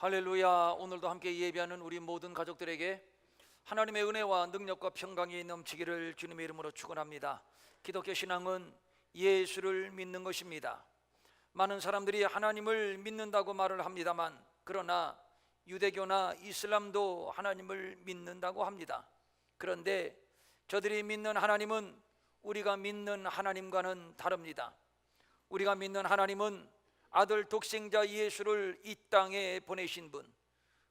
할렐루야. 오늘도 함께 예배하는 우리 모든 가족들에게 하나님의 은혜와 능력과 평강이 넘치기를 주님의 이름으로 축원합니다. 기독교 신앙은 예수를 믿는 것입니다. 많은 사람들이 하나님을 믿는다고 말을 합니다만, 그러나 유대교나 이슬람도 하나님을 믿는다고 합니다. 그런데 저들이 믿는 하나님은 우리가 믿는 하나님과는 다릅니다. 우리가 믿는 하나님은 아들 독생자 예수를 이 땅에 보내신 분,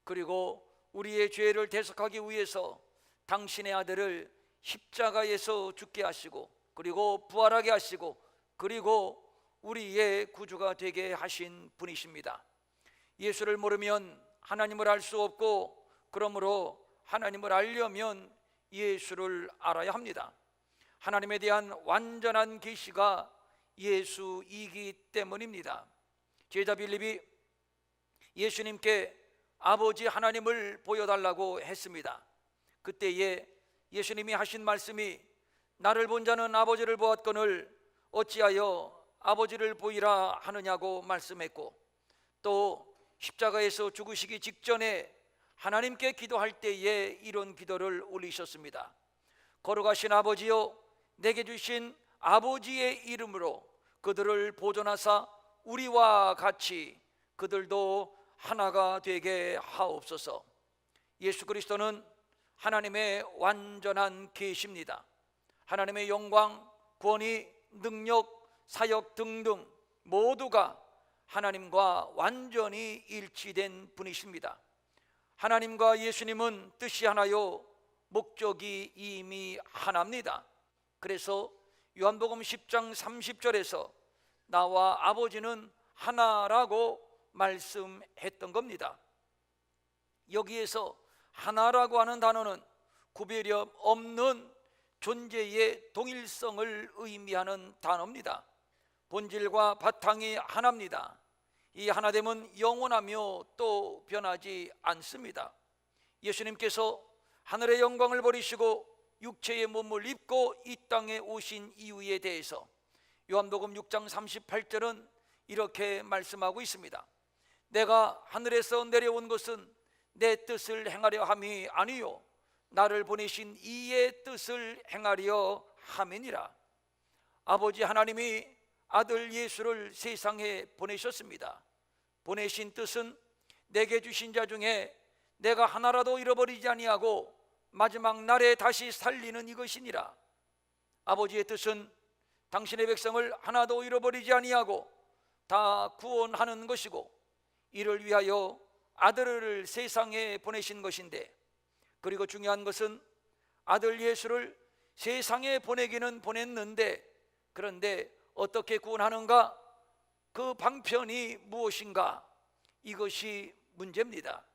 그리고 우리의 죄를 대속하기 위해서 당신의 아들을 십자가에서 죽게 하시고, 그리고 부활하게 하시고, 그리고 우리의 구주가 되게 하신 분이십니다. 예수를 모르면 하나님을 알 수 없고, 그러므로 하나님을 알려면 예수를 알아야 합니다. 하나님에 대한 완전한 계시가 예수이기 때문입니다. 제자 빌립이 예수님께 아버지 하나님을 보여달라고 했습니다. 그때에 예수님이 하신 말씀이 나를 본 자는 아버지를 보았거늘 어찌하여 아버지를 보이라 하느냐고 말씀했고, 또 십자가에서 죽으시기 직전에 하나님께 기도할 때에 이런 기도를 올리셨습니다. 거룩하신 아버지여, 내게 주신 아버지의 이름으로 그들을 보존하사 우리와 같이 그들도 하나가 되게 하옵소서. 예수 그리스도는 하나님의 완전한 계시입니다. 하나님의 영광, 권위, 능력, 사역 등등 모두가 하나님과 완전히 일치된 분이십니다. 하나님과 예수님은 뜻이 하나요, 목적이 이미 하나입니다. 그래서 요한복음 10장 30절에서 나와 아버지는 하나라고 말씀했던 겁니다. 여기에서 하나라고 하는 단어는 구별이 없는 존재의 동일성을 의미하는 단어입니다. 본질과 바탕이 하나입니다. 이 하나됨은 영원하며 또 변하지 않습니다. 예수님께서 하늘의 영광을 버리시고 육체의 몸을 입고 이 땅에 오신 이유에 대해서 요한복음 6장 38절은 이렇게 말씀하고 있습니다. 내가 하늘에서 내려온 것은 내 뜻을 행하려 함이 아니요 나를 보내신 이의 뜻을 행하려 함이니라. 아버지 하나님이 아들 예수를 세상에 보내셨습니다. 보내신 뜻은 내게 주신 자 중에 내가 하나라도 잃어버리지 아니하고 마지막 날에 다시 살리는 이것이니라. 아버지의 뜻은 당신의 백성을 하나도 잃어버리지 아니하고 다 구원하는 것이고, 이를 위하여 아들을 세상에 보내신 것인데, 그리고 중요한 것은 아들 예수를 세상에 보내기는 보냈는데, 그런데 어떻게 구원하는가? 그 방편이 무엇인가? 이것이 문제입니다.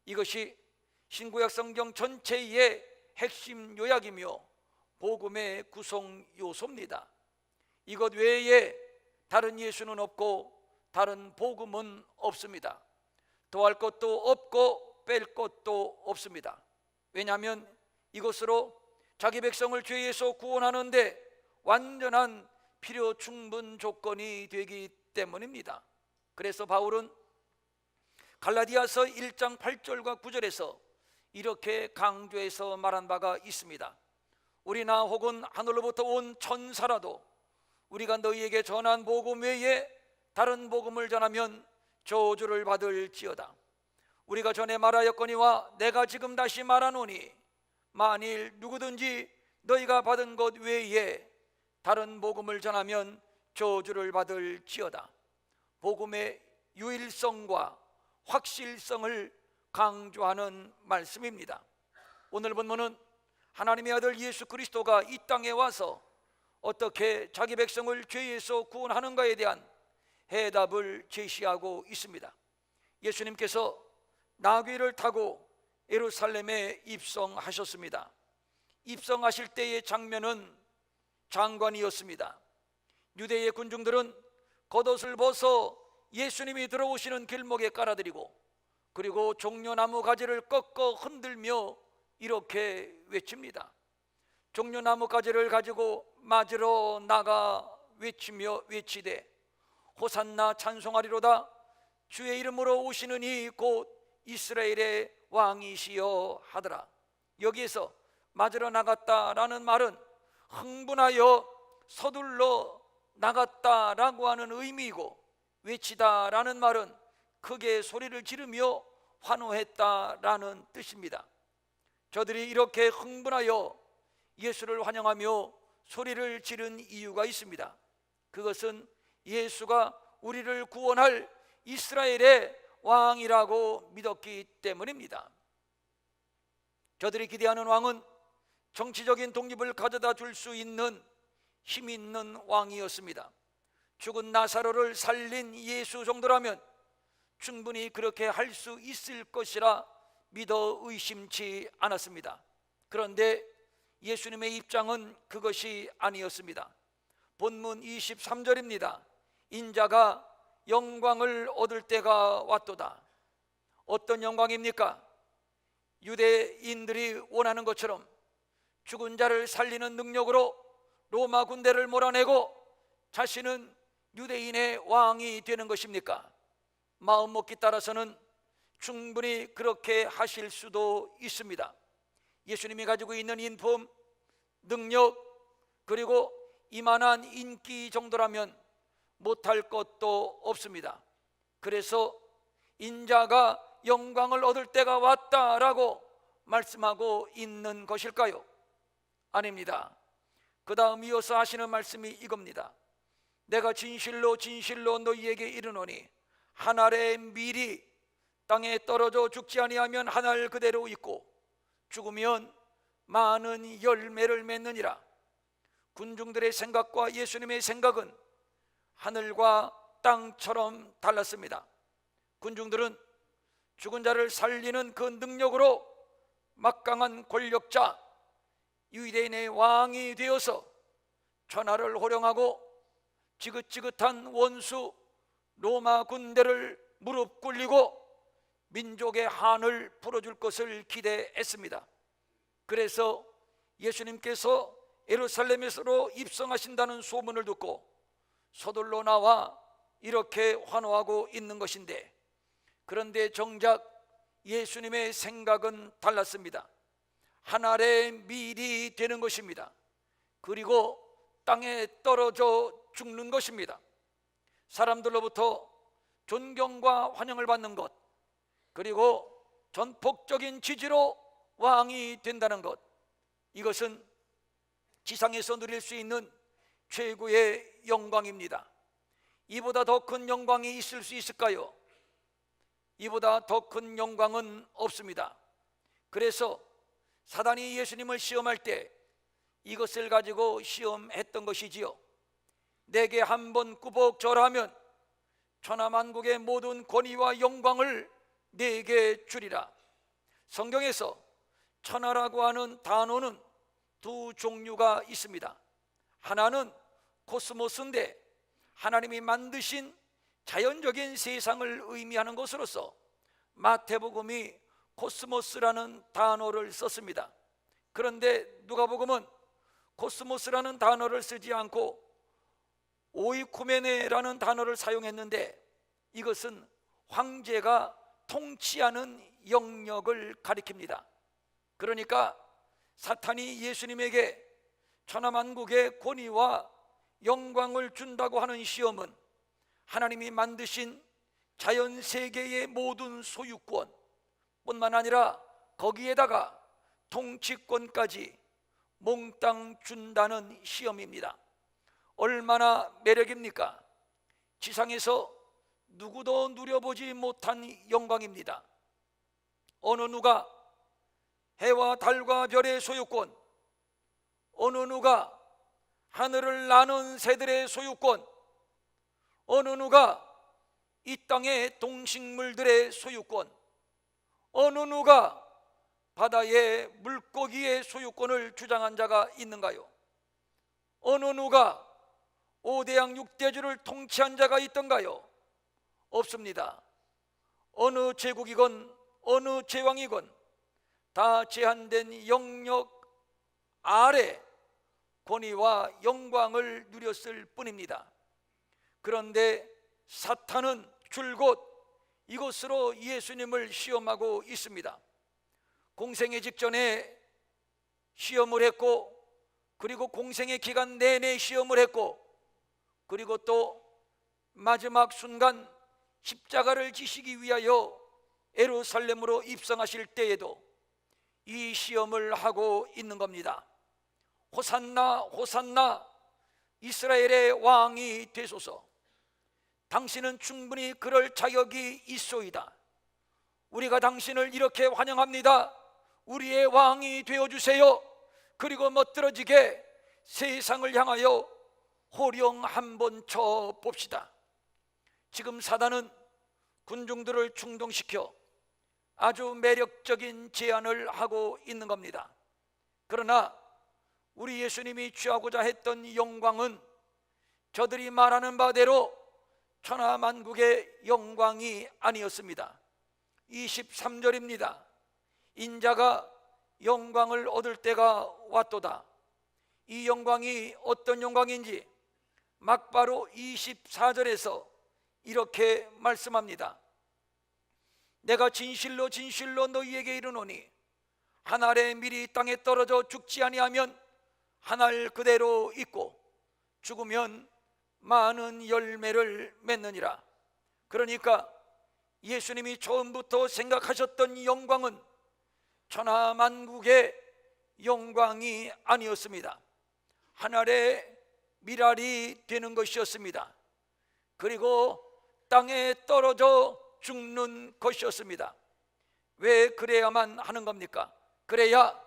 이것이 신구약 성경 전체의 핵심 요약이며 복음의 구성 요소입니다. 이것 외에 다른 예수는 없고 다른 복음은 없습니다. 더할 것도 없고 뺄 것도 없습니다. 왜냐하면 이것으로 자기 백성을 죄에서 구원하는데 완전한 필요 충분 조건이 되기 때문입니다. 그래서 바울은 갈라디아서 1장 8절과 9절에서 이렇게 강조해서 말한 바가 있습니다. 우리나 혹은 하늘로부터 온 천사라도 우리가 너희에게 전한 복음 외에 다른 복음을 전하면 저주를 받을지어다. 우리가 전에 말하였거니와 내가 지금 다시 말하노니 만일 누구든지 너희가 받은 것 외에 다른 복음을 전하면 저주를 받을지어다. 복음의 유일성과 확실성을 강조하는 말씀입니다. 오늘 본문은 하나님의 아들 예수 그리스도가 이 땅에 와서 어떻게 자기 백성을 죄에서 구원하는가에 대한 해답을 제시하고 있습니다. 예수님께서 나귀를 타고 예루살렘에 입성하셨습니다. 입성하실 때의 장면은 장관이었습니다. 유대의 군중들은 겉옷을 벗어 예수님이 들어오시는 길목에 깔아드리고, 그리고 종려나무 가지를 꺾어 흔들며 이렇게 외칩니다. 종려나무 가지를 가지고 맞으러 나가 외치며 외치되 호산나 찬송하리로다. 주의 이름으로 오시는 이 곧 이스라엘의 왕이시여 하더라. 여기에서 맞으러 나갔다라는 말은 흥분하여 서둘러 나갔다라고 하는 의미이고, 외치다라는 말은 크게 소리를 지르며 환호했다라는 뜻입니다. 저들이 이렇게 흥분하여 예수를 환영하며 소리를 지른 이유가 있습니다. 그것은 예수가 우리를 구원할 이스라엘의 왕이라고 믿었기 때문입니다. 저들이 기대하는 왕은 정치적인 독립을 가져다 줄 수 있는 힘 있는 왕이었습니다. 죽은 나사로를 살린 예수 정도라면 충분히 그렇게 할 수 있을 것이라 믿어 의심치 않았습니다. 그런데 예수님의 입장은 그것이 아니었습니다. 본문 23절입니다. 인자가 영광을 얻을 때가 왔도다. 어떤 영광입니까? 유대인들이 원하는 것처럼 죽은 자를 살리는 능력으로 로마 군대를 몰아내고 자신은 유대인의 왕이 되는 것입니까? 마음먹기 따라서는 충분히 그렇게 하실 수도 있습니다. 예수님이 가지고 있는 인품, 능력, 그리고 이만한 인기 정도라면 못할 것도 없습니다. 그래서 인자가 영광을 얻을 때가 왔다라고 말씀하고 있는 것일까요? 아닙니다. 그 다음 이어서 하시는 말씀이 이겁니다. 내가 진실로 진실로 너희에게 이르노니 한 알의 밀이 땅에 떨어져 죽지 아니하면 한 알 그대로 있고 죽으면 많은 열매를 맺느니라. 군중들의 생각과 예수님의 생각은 하늘과 땅처럼 달랐습니다. 군중들은 죽은 자를 살리는 그 능력으로 막강한 권력자 유대인의 왕이 되어서 천하를 호령하고 지긋지긋한 원수 로마 군대를 무릎 꿇리고 민족의 한을 풀어줄 것을 기대했습니다. 그래서 예수님께서 예루살렘에서로 입성하신다는 소문을 듣고 서둘러 나와 이렇게 환호하고 있는 것인데, 그런데 정작 예수님의 생각은 달랐습니다. 한 알의 밀이 되는 것입니다. 그리고 땅에 떨어져 죽는 것입니다. 사람들로부터 존경과 환영을 받는 것, 그리고 전폭적인 지지로 왕이 된다는 것, 이것은 지상에서 누릴 수 있는 최고의 영광입니다. 이보다 더 큰 영광이 있을 수 있을까요? 이보다 더 큰 영광은 없습니다. 그래서 사단이 예수님을 시험할 때 이것을 가지고 시험했던 것이지요. 내게 한번 꾸벅 절하면 천하만국의 모든 권위와 영광을 내게 주리라. 성경에서 천하라고 하는 단어는 두 종류가 있습니다. 하나는 코스모스인데 하나님이 만드신 자연적인 세상을 의미하는 것으로서 마태복음이 코스모스라는 단어를 썼습니다. 그런데 누가복음은 코스모스라는 단어를 쓰지 않고 오이쿠메네라는 단어를 사용했는데, 이것은 황제가 통치하는 영역을 가리킵니다. 그러니까 사탄이 예수님에게 천하만국의 권위와 영광을 준다고 하는 시험은 하나님이 만드신 자연세계의 모든 소유권 뿐만 아니라 거기에다가 통치권까지 몽땅 준다는 시험입니다. 얼마나 매력입니까? 지상에서 누구도 누려보지 못한 영광입니다. 어느 누가 해와 달과 별의 소유권, 어느 누가 하늘을 나는 새들의 소유권, 어느 누가 이 땅의 동식물들의 소유권, 어느 누가 바다의 물고기의 소유권을 주장한 자가 있는가요? 어느 누가 5대양 6대주를 통치한 자가 있던가요? 없습니다. 어느 제국이건 어느 제왕이건 다 제한된 영역 아래 권위와 영광을 누렸을 뿐입니다. 그런데 사탄은 줄곧 이것으로 예수님을 시험하고 있습니다. 공생의 직전에 시험을 했고, 그리고 공생의 기간 내내 시험을 했고, 그리고 또 마지막 순간 십자가를 지시기 위하여 예루살렘으로 입성하실 때에도 이 시험을 하고 있는 겁니다. 호산나 호산나, 이스라엘의 왕이 되소서. 당신은 충분히 그럴 자격이 있소이다. 우리가 당신을 이렇게 환영합니다. 우리의 왕이 되어주세요. 그리고 멋들어지게 세상을 향하여 호령 한번 쳐 봅시다. 지금 사단은 군중들을 충동시켜 아주 매력적인 제안을 하고 있는 겁니다. 그러나 우리 예수님이 취하고자 했던 영광은 저들이 말하는 바대로 천하만국의 영광이 아니었습니다. 23절입니다. 인자가 영광을 얻을 때가 왔도다. 이 영광이 어떤 영광인지 막바로 24절에서 이렇게 말씀합니다. 내가 진실로 진실로 너희에게 이르노니 한 알의 밀이 땅에 떨어져 죽지 아니하면 한 알 그대로 있고 죽으면 많은 열매를 맺느니라. 그러니까 예수님이 처음부터 생각하셨던 영광은 천하만국의 영광이 아니었습니다. 한 알의 밀알이 되는 것이었습니다. 그리고 땅에 떨어져 죽는 것이었습니다. 왜 그래야만 하는 겁니까? 그래야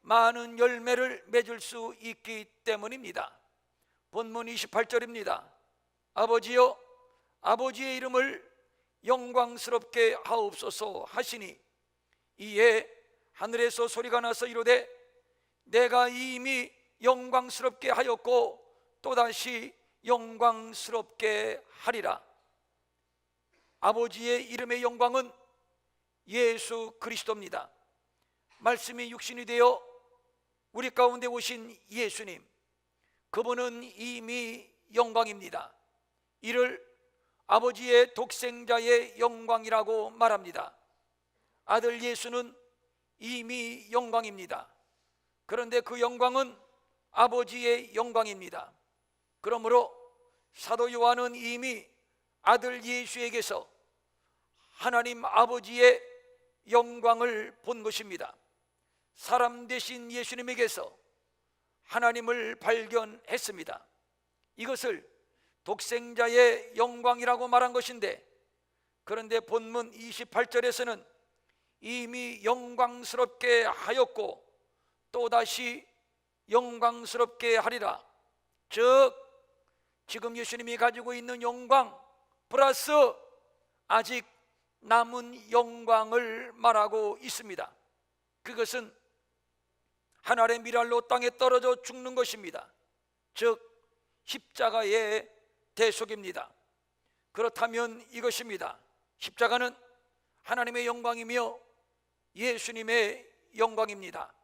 많은 열매를 맺을 수 있기 때문입니다. 본문 28절입니다. 아버지여, 아버지의 이름을 영광스럽게 하옵소서 하시니 이에 하늘에서 소리가 나서 이르되 내가 이미 영광스럽게 하였고 또다시 영광스럽게 하리라. 아버지의 이름의 영광은 예수 그리스도입니다. 말씀이 육신이 되어 우리 가운데 오신 예수님, 그분은 이미 영광입니다. 이를 아버지의 독생자의 영광이라고 말합니다. 아들 예수는 이미 영광입니다. 그런데 그 영광은 아버지의 영광입니다. 그러므로 사도 요한은 이미 아들 예수에게서 하나님 아버지의 영광을 본 것입니다. 사람 되신 예수님에게서 하나님을 발견했습니다. 이것을 독생자의 영광이라고 말한 것인데, 그런데 본문 28절에서는 이미 영광스럽게 하였고 또다시 영광스럽게 하리라. 즉 지금 예수님이 가지고 있는 영광 플러스 아직 남은 영광을 말하고 있습니다. 그것은 한 알의 밀알로 땅에 떨어져 죽는 것입니다. 즉 십자가의 대속입니다. 그렇다면 이것입니다. 십자가는 하나님의 영광이며 예수님의 영광입니다.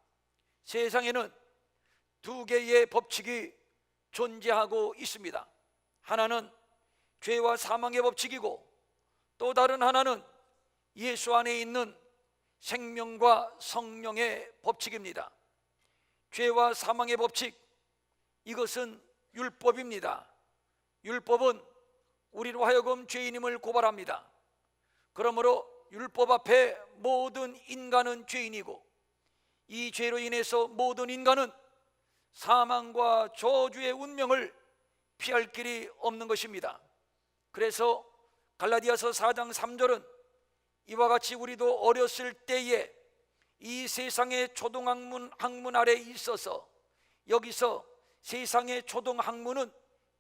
세상에는 두 개의 법칙이 존재하고 있습니다. 하나는 죄와 사망의 법칙이고 또 다른 하나는 예수 안에 있는 생명과 성령의 법칙입니다. 죄와 사망의 법칙, 이것은 율법입니다. 율법은 우리로 하여금 죄인임을 고발합니다. 그러므로 율법 앞에 모든 인간은 죄인이고 이 죄로 인해서 모든 인간은 사망과 저주의 운명을 피할 길이 없는 것입니다. 그래서 갈라디아서 4장 3절은 이와 같이 우리도 어렸을 때에 이 세상의 초등학문 아래 있어서, 여기서 세상의 초등학문은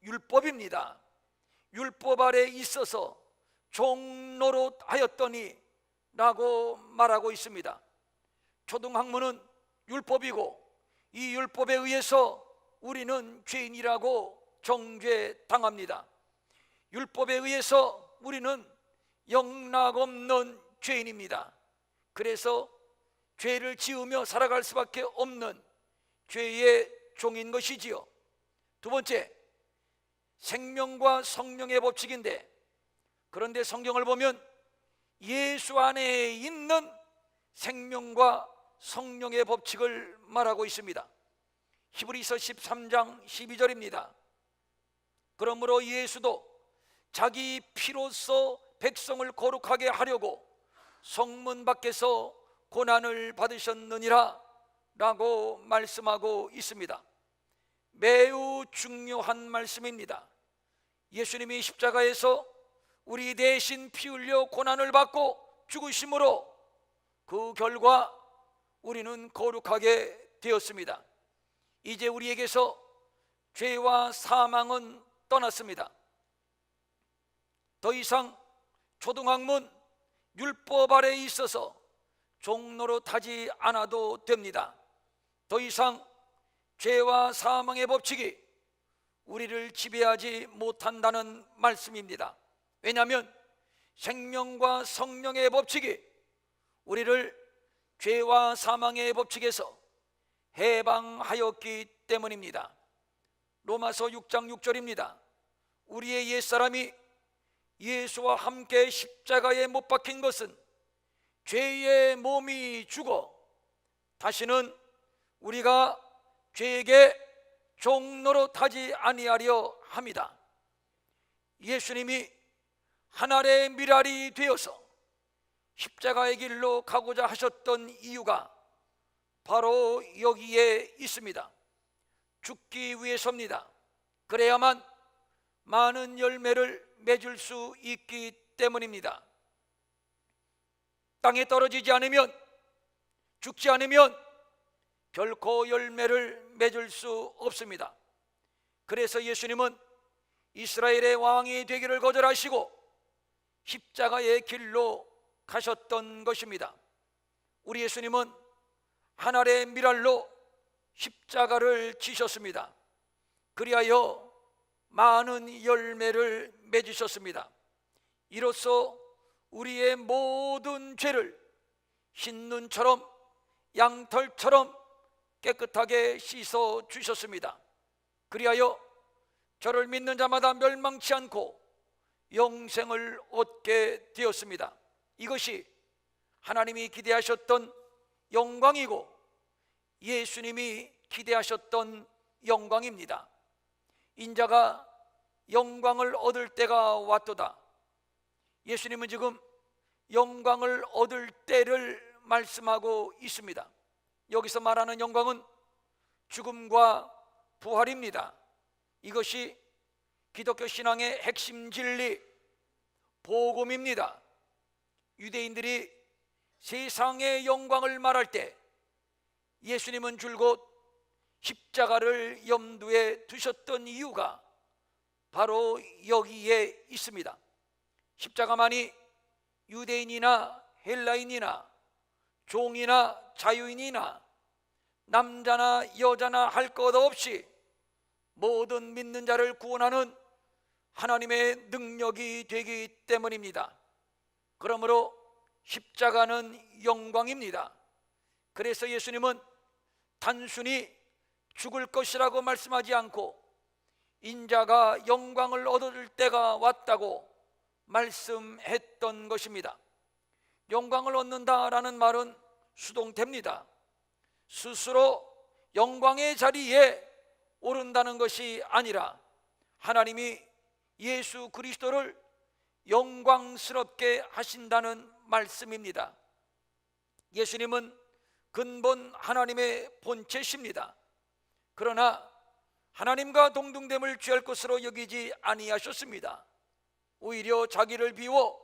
율법입니다. 율법 아래 있어서 종노릇 하였더니 라고 말하고 있습니다. 초등학문은 율법이고 이 율법에 의해서 우리는 죄인이라고 정죄당합니다. 율법에 의해서 우리는 영락없는 죄인입니다. 그래서 죄를 지으며 살아갈 수밖에 없는 죄의 종인 것이지요. 두 번째, 생명과 성령의 법칙인데, 그런데 성경을 보면 예수 안에 있는 생명과 성령의 법칙을 말하고 있습니다. 히브리서 13장 12절입니다. 그러므로 예수도 자기 피로써 백성을 거룩하게 하려고 성문 밖에서 고난을 받으셨느니라 라고 말씀하고 있습니다. 매우 중요한 말씀입니다. 예수님이 십자가에서 우리 대신 피 흘려 고난을 받고 죽으심으로 그 결과 우리는 거룩하게 되었습니다. 이제 우리에게서 죄와 사망은 떠났습니다. 더 이상 초등학문 율법 아래에 있어서 종로로 타지 않아도 됩니다. 더 이상 죄와 사망의 법칙이 우리를 지배하지 못한다는 말씀입니다. 왜냐하면 생명과 성령의 법칙이 우리를 죄와 사망의 법칙에서 해방하였기 때문입니다. 로마서 6장 6절입니다. 우리의 옛사람이 예수와 함께 십자가에 못 박힌 것은 죄의 몸이 죽어 다시는 우리가 죄에게 종노릇하지 아니하려 합니다. 예수님이 하늘의 미랄이 되어서 십자가의 길로 가고자 하셨던 이유가 바로 여기에 있습니다. 죽기 위해서입니다. 그래야만 많은 열매를 맺을 수 있기 때문입니다. 땅에 떨어지지 않으면, 죽지 않으면 결코 열매를 맺을 수 없습니다. 그래서 예수님은 이스라엘의 왕이 되기를 거절하시고 십자가의 길로 가셨던 것입니다. 우리 예수님은 하늘의 미랄로 십자가를 지셨습니다. 그리하여 많은 열매를 맺으셨습니다. 이로써 우리의 모든 죄를 흰눈처럼 양털처럼 깨끗하게 씻어 주셨습니다. 그리하여 저를 믿는 자마다 멸망치 않고 영생을 얻게 되었습니다. 이것이 하나님이 기대하셨던 영광이고 예수님이 기대하셨던 영광입니다. 인자가 영광을 얻을 때가 왔도다. 예수님은 지금 영광을 얻을 때를 말씀하고 있습니다. 여기서 말하는 영광은 죽음과 부활입니다. 이것이 기독교 신앙의 핵심 진리, 복음입니다. 유대인들이 세상의 영광을 말할 때 예수님은 줄곧 십자가를 염두에 두셨던 이유가 바로 여기에 있습니다. 십자가만이 유대인이나 헬라인이나 종이나 자유인이나 남자나 여자나 할 것 없이 모든 믿는 자를 구원하는 하나님의 능력이 되기 때문입니다. 그러므로 십자가는 영광입니다. 그래서 예수님은 단순히 죽을 것이라고 말씀하지 않고 인자가 영광을 얻을 때가 왔다고 말씀했던 것입니다. 영광을 얻는다라는 말은 수동태입니다. 스스로 영광의 자리에 오른다는 것이 아니라 하나님이 예수 그리스도를 영광스럽게 하신다는 말씀입니다. 예수님은 근본 하나님의 본체십니다. 그러나 하나님과 동등됨을 취할 것으로 여기지 아니하셨습니다. 오히려 자기를 비워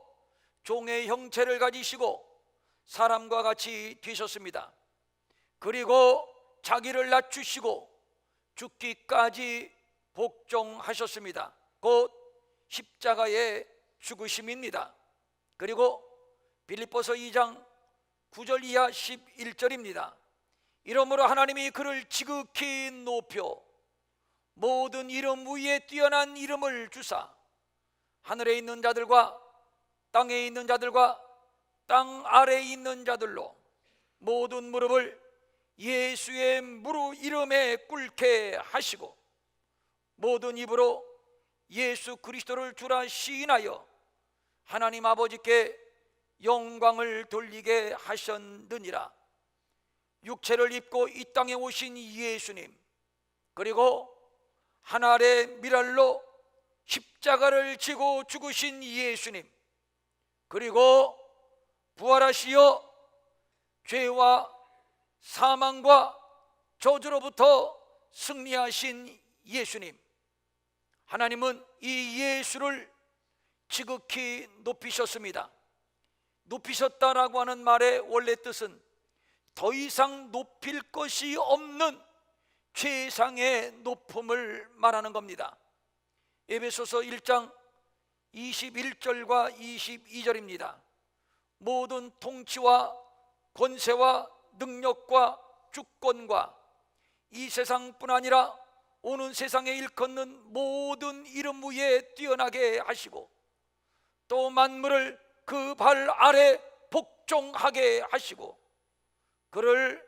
종의 형체를 가지시고 사람과 같이 되셨습니다. 그리고 자기를 낮추시고 죽기까지 복종하셨습니다. 곧 십자가의 죽으심입니다. 그리고 빌립보서 2장 9절 이하 11절입니다. 이러므로 하나님이 그를 지극히 높여 모든 이름 위에 뛰어난 이름을 주사 하늘에 있는 자들과 땅에 있는 자들과 땅 아래에 있는 자들로 모든 무릎을 예수의 무릎 이름에 꿇게 하시고 모든 입으로 예수 그리스도를 주라 시인하여 하나님 아버지께 영광을 돌리게 하셨느니라. 육체를 입고 이 땅에 오신 예수님, 그리고 하늘의 미랄로 십자가를 지고 죽으신 예수님, 그리고 부활하시어 죄와 사망과 저주로부터 승리하신 예수님, 하나님은 이 예수를 지극히 높이셨습니다. 높이셨다라고 하는 말의 원래 뜻은 더 이상 높일 것이 없는 최상의 높음을 말하는 겁니다. 에베소서 1장 21절과 22절입니다. 모든 통치와 권세와 능력과 주권과 이 세상뿐 아니라 오는 세상에 일컫는 모든 이름 위에 뛰어나게 하시고 또 만물을 그 발 아래 복종하게 하시고 그를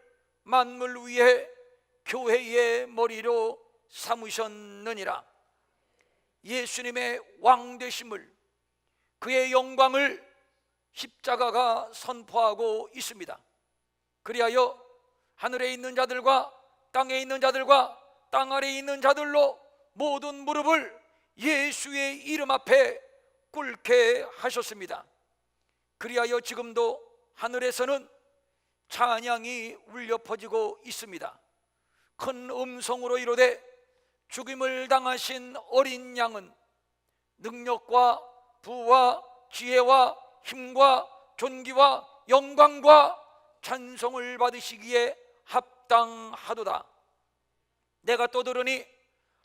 만물 위에 교회의 머리로 삼으셨느니라. 예수님의 왕되심을, 그의 영광을 십자가가 선포하고 있습니다. 그리하여 하늘에 있는 자들과 땅에 있는 자들과 땅 아래에 있는 자들로 모든 무릎을 예수의 이름 앞에 꿇게 하셨습니다. 그리하여 지금도 하늘에서는 찬양이 울려 퍼지고 있습니다. 큰 음성으로 이르되 죽임을 당하신 어린 양은 능력과 부와 지혜와 힘과 존귀와 영광과 찬송을 받으시기에 합당하도다. 내가 또 들으니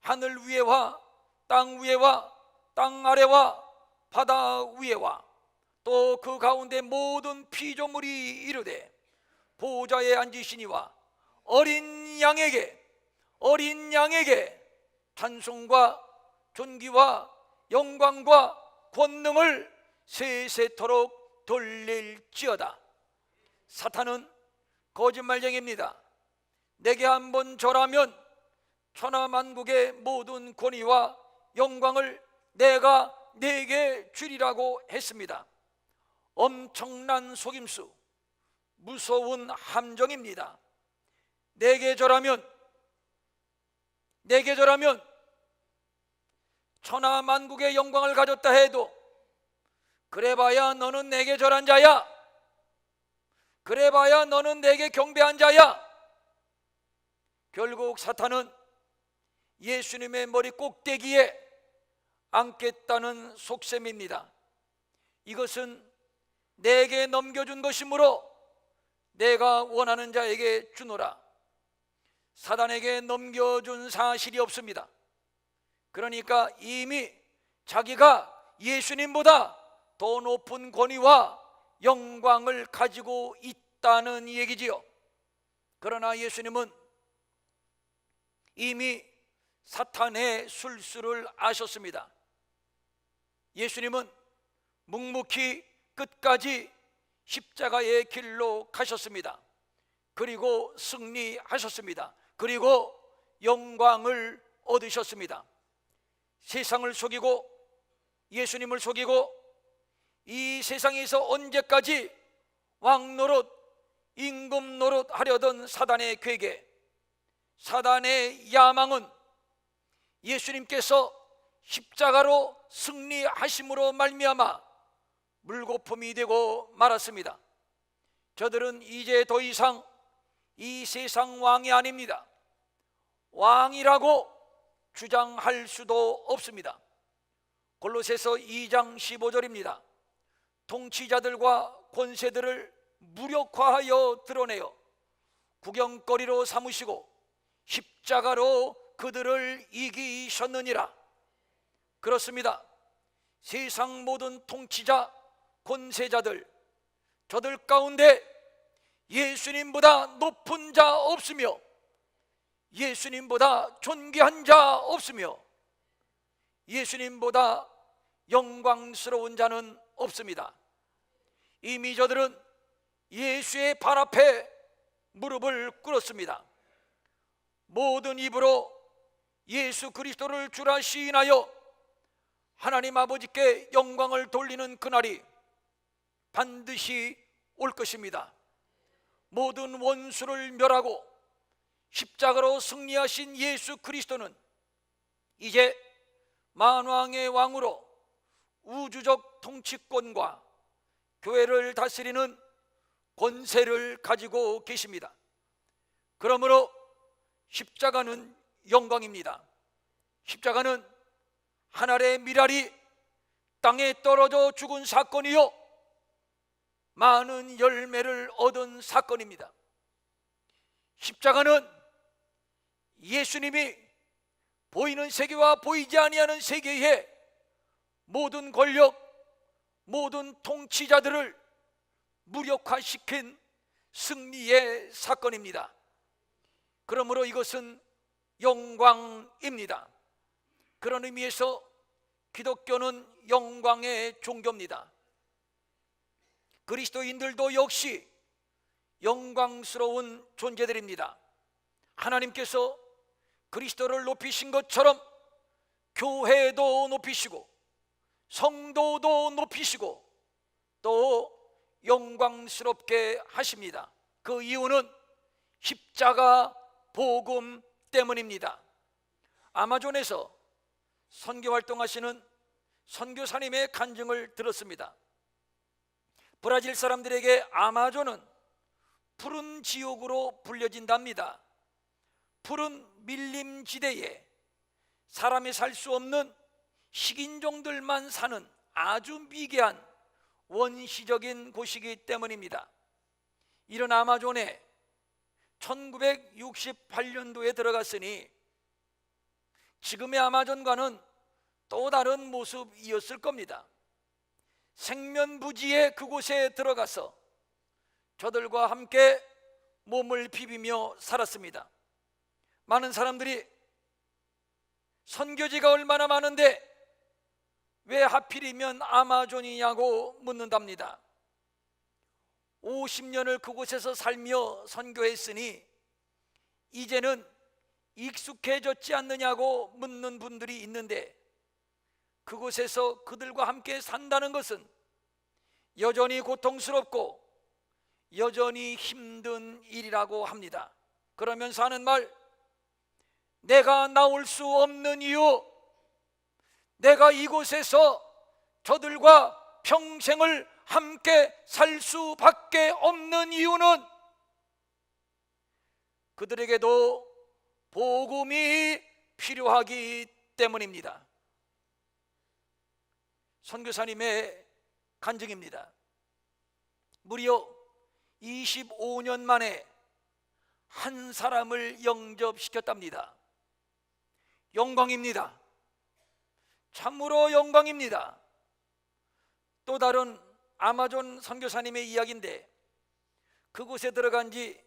하늘 위에와 땅 위에와 땅 아래와 바다 위에와 또 그 가운데 모든 피조물이 이르되 보좌에 앉으시니와 어린 양에게 찬송과 존귀와 영광과 권능을 세세토록 돌릴지어다. 사탄은 거짓말쟁이입니다. 내게 한번 절하면 천하만국의 모든 권위와 영광을 내가 네게 주리라고 했습니다. 엄청난 속임수, 무서운 함정입니다. 내게 절하면 천하만국의 영광을 가졌다 해도 그래봐야 너는 내게 절한 자야, 그래봐야 너는 내게 경배한 자야. 결국 사탄은 예수님의 머리 꼭대기에 앉겠다는 속셈입니다. 이것은 내게 넘겨준 것이므로 내가 원하는 자에게 주노라. 사단에게 넘겨준 사실이 없습니다. 그러니까 이미 자기가 예수님보다 더 높은 권위와 영광을 가지고 있다는 얘기지요. 그러나 예수님은 이미 사탄의 술수를 아셨습니다. 예수님은 묵묵히 끝까지 십자가의 길로 가셨습니다. 그리고 승리하셨습니다. 그리고 영광을 얻으셨습니다. 세상을 속이고 예수님을 속이고 이 세상에서 언제까지 왕노릇, 임금 노릇 하려던 사단의 괴계, 사단의 야망은 예수님께서 십자가로 승리하심으로 말미암아 물거품이 되고 말았습니다. 저들은 이제 더 이상 이 세상 왕이 아닙니다. 왕이라고 주장할 수도 없습니다. 골로새서 2장 15절입니다. 통치자들과 권세들을 무력화하여 드러내어 구경거리로 삼으시고 십자가로 그들을 이기셨느니라. 그렇습니다. 세상 모든 통치자, 권세자들, 저들 가운데 예수님보다 높은 자 없으며 예수님보다 존귀한 자 없으며 예수님보다 영광스러운 자는 없습니다. 이미 저들은 예수의 발 앞에 무릎을 꿇었습니다. 모든 입으로 예수 그리스도를 주라 시인하여 하나님 아버지께 영광을 돌리는 그날이 반드시 올 것입니다. 모든 원수를 멸하고 십자가로 승리하신 예수 그리스도는 이제 만왕의 왕으로 우주적 통치권과 교회를 다스리는 권세를 가지고 계십니다. 그러므로 십자가는 영광입니다. 십자가는 하늘의 밀알이 땅에 떨어져 죽은 사건이요 많은 열매를 얻은 사건입니다. 십자가는 예수님이 보이는 세계와 보이지 아니하는 세계의 모든 권력, 모든 통치자들을 무력화시킨 승리의 사건입니다. 그러므로 이것은 영광입니다. 그런 의미에서 기독교는 영광의 종교입니다. 그리스도인들도 역시 영광스러운 존재들입니다. 하나님께서 그리스도를 높이신 것처럼 교회도 높이시고 성도도 높이시고 또 영광스럽게 하십니다. 그 이유는 십자가 복음 때문입니다. 아마존에서 선교 활동하시는 선교사님의 간증을 들었습니다. 브라질 사람들에게 아마존은 푸른 지옥으로 불려진답니다. 푸른 밀림지대에 사람이 살 수 없는 식인종들만 사는 아주 미개한 원시적인 곳이기 때문입니다. 이런 아마존에 1968년도에 들어갔으니 지금의 아마존과는 또 다른 모습이었을 겁니다. 생면부지의 그곳에 들어가서 저들과 함께 몸을 비비며 살았습니다. 많은 사람들이 선교지가 얼마나 많은데 왜 하필이면 아마존이냐고 묻는답니다. 50년을 그곳에서 살며 선교했으니 이제는 익숙해졌지 않느냐고 묻는 분들이 있는데, 그곳에서 그들과 함께 산다는 것은 여전히 고통스럽고 여전히 힘든 일이라고 합니다. 그러면서 하는 말, 내가 나올 수 없는 이유, 내가 이곳에서 저들과 평생을 함께 살 수밖에 없는 이유는 그들에게도 복음이 필요하기 때문입니다. 선교사님의 간증입니다. 무려 25년 만에 한 사람을 영접시켰답니다. 영광입니다. 참으로 영광입니다. 또 다른 아마존 선교사님의 이야기인데, 그곳에 들어간 지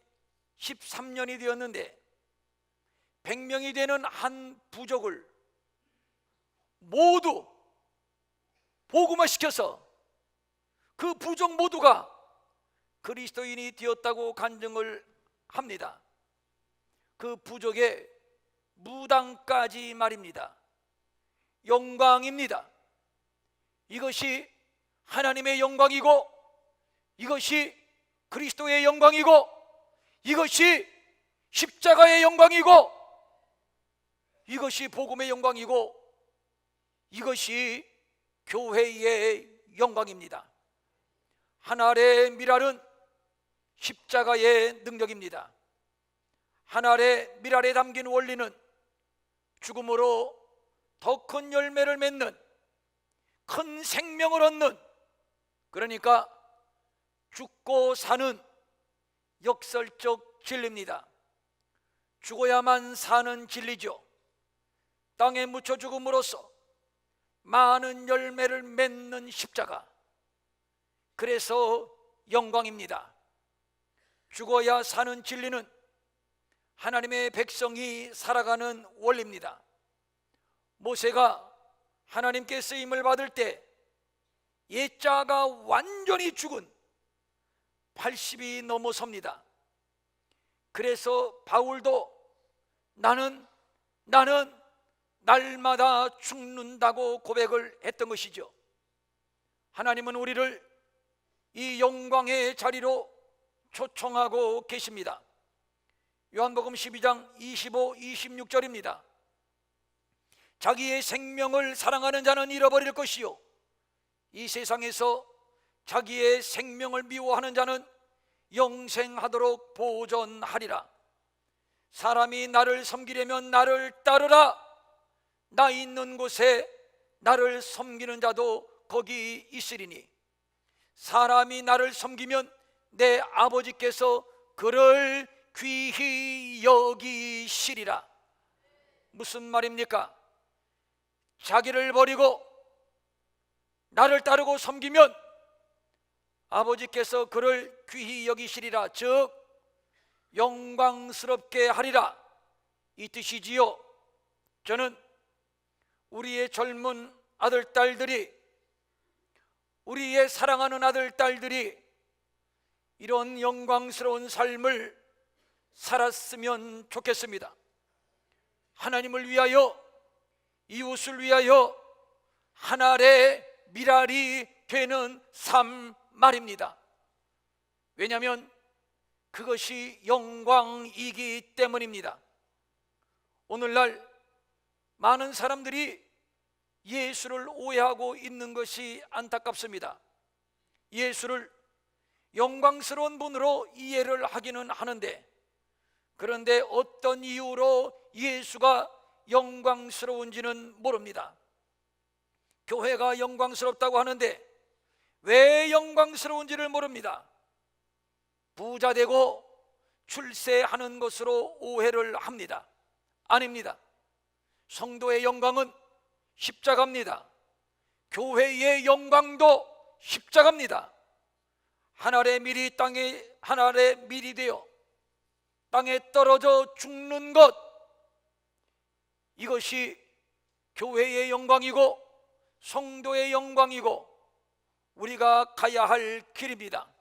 13년이 되었는데 100명이 되는 한 부족을 모두 복음화 시켜서 그 부족 모두가 그리스도인이 되었다고 간증을 합니다. 그 부족의 무당까지 말입니다. 영광입니다. 이것이 하나님의 영광이고, 이것이 그리스도의 영광이고, 이것이 십자가의 영광이고, 이것이 복음의 영광이고, 이것이 교회의 영광입니다. 하늘의 밀알은 십자가의 능력입니다. 하늘의 밀알에 담긴 원리는 죽음으로 더 큰 열매를 맺는, 큰 생명을 얻는, 그러니까 죽고 사는 역설적 진리입니다. 죽어야만 사는 진리죠. 땅에 묻혀 죽음으로써 많은 열매를 맺는 십자가, 그래서 영광입니다. 죽어야 사는 진리는 하나님의 백성이 살아가는 원리입니다. 모세가 하나님께 쓰임을 받을 때 옛자가 완전히 죽은 80이 넘어섭니다. 그래서 바울도 나는 날마다 죽는다고 고백을 했던 것이죠. 하나님은 우리를 이 영광의 자리로 초청하고 계십니다. 요한복음 12장 25, 26절입니다. 자기의 생명을 사랑하는 자는 잃어버릴 것이요, 이 세상에서 자기의 생명을 미워하는 자는 영생하도록 보존하리라. 사람이 나를 섬기려면 나를 따르라. 나 있는 곳에 나를 섬기는 자도 거기 있으리니 사람이 나를 섬기면 내 아버지께서 그를 귀히 여기시리라. 무슨 말입니까? 자기를 버리고 나를 따르고 섬기면 아버지께서 그를 귀히 여기시리라, 즉 영광스럽게 하리라, 이 뜻이지요. 저는 우리의 젊은 아들, 딸들이, 우리의 사랑하는 아들, 딸들이 이런 영광스러운 삶을 살았으면 좋겠습니다. 하나님을 위하여, 이웃을 위하여 하늘의 미랄이 되는 삶 말입니다. 왜냐하면 그것이 영광이기 때문입니다. 오늘날 많은 사람들이 예수를 오해하고 있는 것이 안타깝습니다. 예수를 영광스러운 분으로 이해를 하기는 하는데, 그런데 어떤 이유로 예수가 영광스러운지는 모릅니다. 교회가 영광스럽다고 하는데 왜 영광스러운지를 모릅니다. 부자 되고 출세하는 것으로 오해를 합니다. 아닙니다. 성도의 영광은 십자가입니다. 교회의 영광도 십자가입니다. 하늘의 밀이 하늘의 밀이 되어 땅에 떨어져 죽는 것, 이것이 교회의 영광이고 성도의 영광이고 우리가 가야 할 길입니다.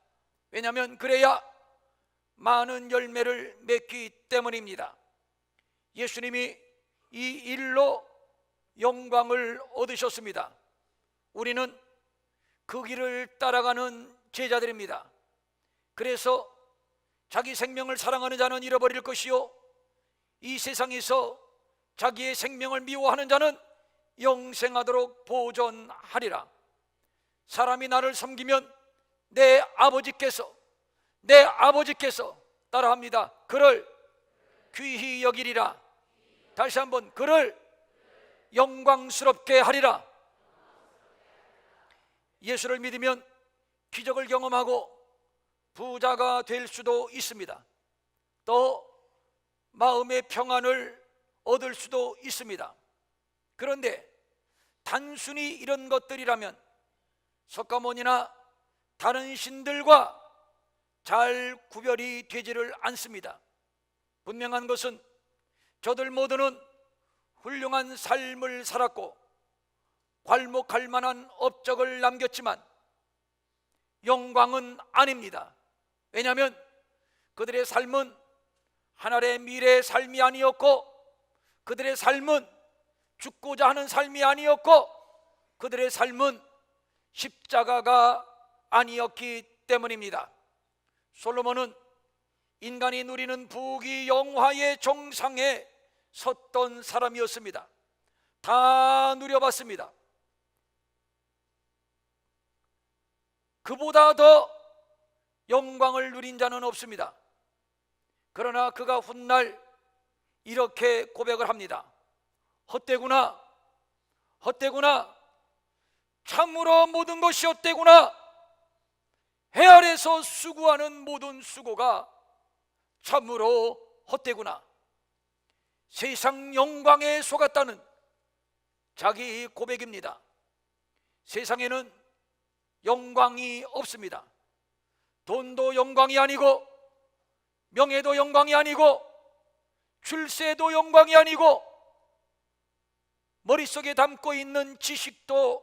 왜냐하면 그래야 많은 열매를 맺기 때문입니다. 예수님이 이 일로 영광을 얻으셨습니다. 우리는 그 길을 따라가는 제자들입니다. 그래서 자기 생명을 사랑하는 자는 잃어버릴 것이요, 이 세상에서 자기의 생명을 미워하는 자는 영생하도록 보존하리라. 사람이 나를 섬기면 내 아버지께서 따라합니다. 그를 귀히 여기리라. 다시 한번, 그를 영광스럽게 하리라. 예수를 믿으면 기적을 경험하고 부자가 될 수도 있습니다. 또 마음의 평안을 얻을 수도 있습니다. 그런데 단순히 이런 것들이라면 석가모니나 다른 신들과 잘 구별이 되지를 않습니다. 분명한 것은 저들 모두는 훌륭한 삶을 살았고 괄목할 만한 업적을 남겼지만 영광은 아닙니다. 왜냐하면 그들의 삶은 하늘의 미래의 삶이 아니었고, 그들의 삶은 죽고자 하는 삶이 아니었고, 그들의 삶은 십자가가 아니었기 때문입니다. 솔로몬은 인간이 누리는 부귀 영화의 정상에 섰던 사람이었습니다. 다 누려봤습니다. 그보다 더 영광을 누린 자는 없습니다. 그러나 그가 훗날 이렇게 고백을 합니다. 헛되구나, 헛되구나, 참으로 모든 것이 헛되구나. 해 아래서 수고하는 모든 수고가 참으로 헛되구나. 세상 영광에 속았다는 자기 고백입니다. 세상에는 영광이 없습니다. 돈도 영광이 아니고, 명예도 영광이 아니고, 출세도 영광이 아니고, 머릿속에 담고 있는 지식도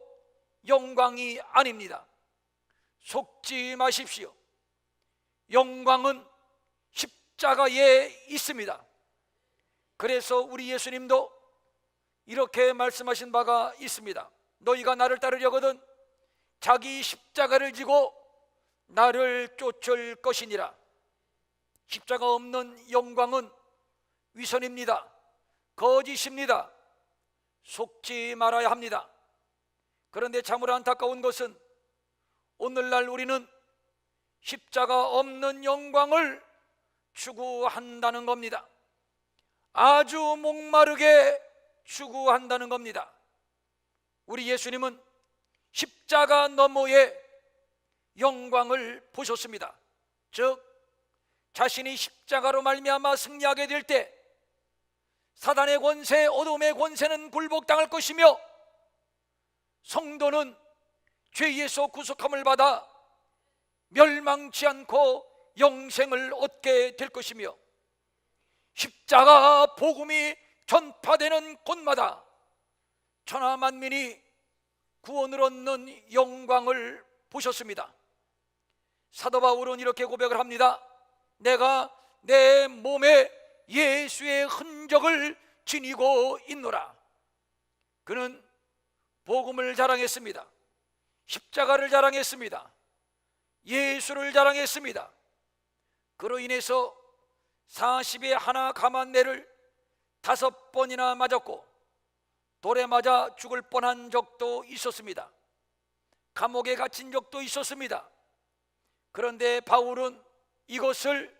영광이 아닙니다. 속지 마십시오. 영광은 십자가에 있습니다. 그래서 우리 예수님도 이렇게 말씀하신 바가 있습니다. 너희가 나를 따르려거든 자기 십자가를 지고 나를 쫓을 것이니라. 십자가 없는 영광은 위선입니다. 거짓입니다. 속지 말아야 합니다. 그런데 참으로 안타까운 것은 오늘날 우리는 십자가 없는 영광을 추구한다는 겁니다. 아주 목마르게 추구한다는 겁니다. 우리 예수님은 십자가 너머의 영광을 보셨습니다. 즉 자신이 십자가로 말미암아 승리하게 될 때 사단의 권세, 어둠의 권세는 굴복당할 것이며 성도는 죄에서 구속함을 받아 멸망치 않고 영생을 얻게 될 것이며 십자가 복음이 전파되는 곳마다 천하 만민이 구원을 얻는 영광을 보셨습니다. 사도 바울은 이렇게 고백을 합니다. 내가 내 몸에 예수의 흔적을 지니고 있노라. 그는 복음을 자랑했습니다. 십자가를 자랑했습니다. 예수를 자랑했습니다. 그로 인해서 40에 하나 가만내를 5번이나 맞았고 돌에 맞아 죽을 뻔한 적도 있었습니다. 감옥에 갇힌 적도 있었습니다. 그런데 바울은 이것을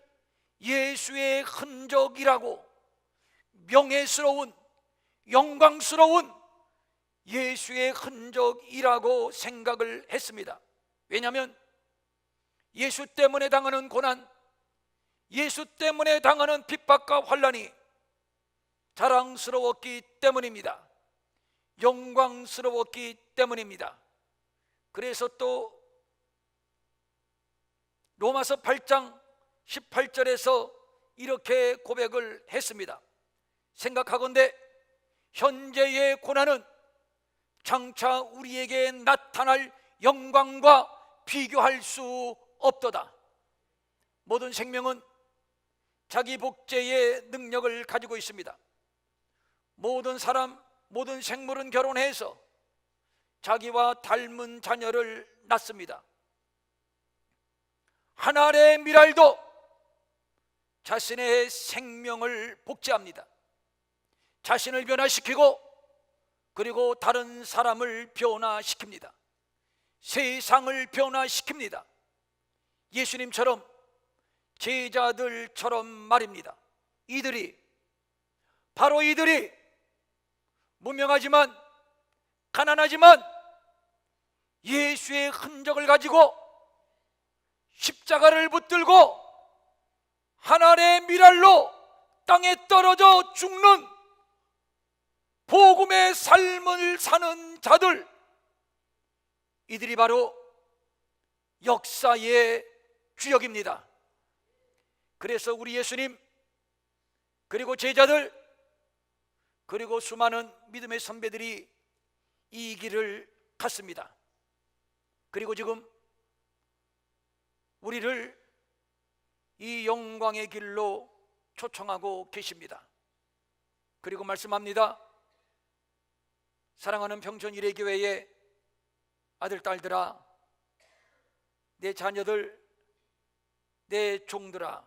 예수의 흔적이라고, 명예스러운, 영광스러운 예수의 흔적이라고 생각을 했습니다. 왜냐하면 예수 때문에 당하는 고난, 예수 때문에 당하는 핍박과 환난이 자랑스러웠기 때문입니다. 영광스러웠기 때문입니다. 그래서 또 로마서 8장 18절에서 이렇게 고백을 했습니다. 생각하건대 현재의 고난은 장차 우리에게 나타날 영광과 비교할 수 없도다. 모든 생명은 자기 복제의 능력을 가지고 있습니다. 모든 사람, 모든 생물은 결혼해서 자기와 닮은 자녀를 낳습니다. 한 알의 밀알도 자신의 생명을 복제합니다. 자신을 변화시키고 그리고 다른 사람을 변화시킵니다. 세상을 변화시킵니다. 예수님처럼, 제자들처럼 말입니다. 바로 이들이 무명하지만 가난하지만 예수의 흔적을 가지고 십자가를 붙들고 한 알의 밀알로 땅에 떨어져 죽는 복음의 삶을 사는 자들, 이들이 바로 역사의 주역입니다. 그래서 우리 예수님, 그리고 제자들, 그리고 수많은 믿음의 선배들이 이 길을 갔습니다. 그리고 지금 우리를 이 영광의 길로 초청하고 계십니다. 그리고 말씀합니다. 사랑하는 평촌 일회교회의 아들, 딸들아, 내 자녀들, 내 종들아,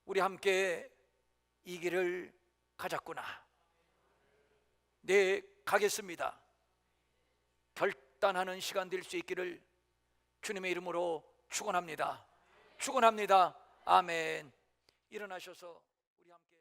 우리 함께 이 길을 가자꾸나. 네, 가겠습니다. 결단하는 시간 될 수 있기를 주님의 이름으로 축원합니다. 축원합니다. 아멘. 일어나셔서 우리 함께